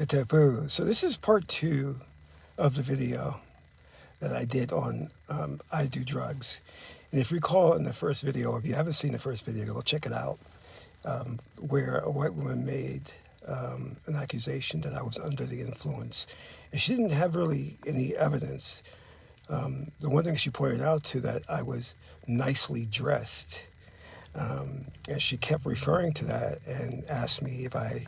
A taboo. So this is part two of the video that I did on I Do Drugs. And if you recall in the first video, if you haven't seen the first video, go check it out, where a white woman made an accusation that I was under the influence. And she didn't have really any evidence. The one thing she pointed out to that I was nicely dressed. And she kept referring to that and asked me if I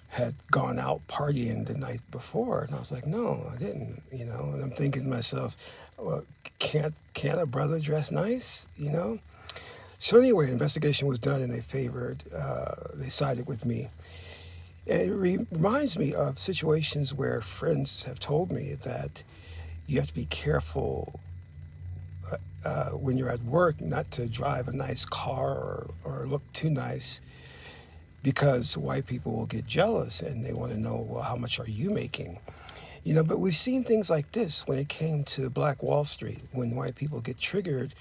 had gone out partying the night before, and I was like, no, I didn't, And I'm thinking to myself, well, can't a brother dress nice, So anyway, investigation was done, and they sided with me. And it reminds me of situations where friends have told me that you have to be careful when you're at work not to drive a nice car or look too nice, because white people will get jealous and they want to know, well, how much are you making? But we've seen things like this when it came to Black Wall Street, when white people get triggered,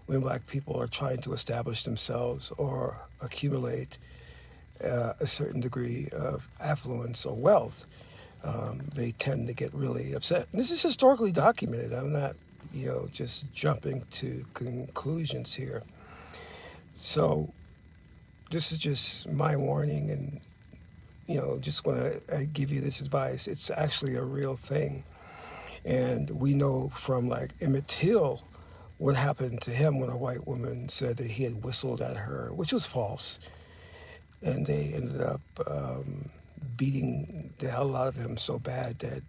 when black people are trying to establish themselves or accumulate a certain degree of affluence or wealth. They tend to get really upset. And this is historically documented. I'm not, just jumping to conclusions here. So this is just my warning, and just want to give you this advice. It's actually a real thing, and we know from like Emmett Till what happened to him when a white woman said that he had whistled at her, which was false, and they ended up beating the hell out of him so bad that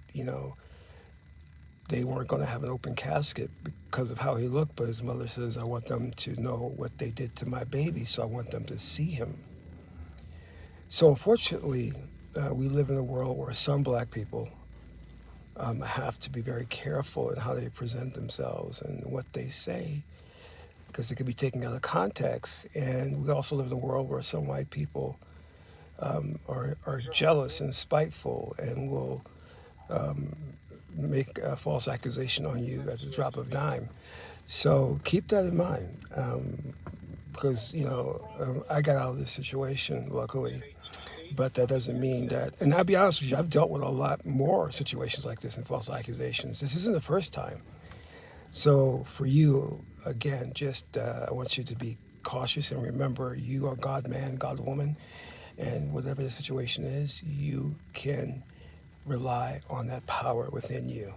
they weren't going to have an open casket because of how he looked. But his mother says, I want them to know what they did to my baby, so I want them to see him. So unfortunately, we live in a world where some black people have to be very careful in how they present themselves and what they say, because it could be taken out of context. And we also live in a world where some white people are jealous and spiteful and will make a false accusation on you at the drop of a dime. So keep that in mind, because I got out of this situation luckily, but that doesn't mean that. And I'll be honest with you, I've dealt with a lot more situations like this and false accusations. This isn't the first time. So for you, again, just I want you to be cautious and remember, you are God man, God woman, and whatever the situation is, you can rely on that power within you.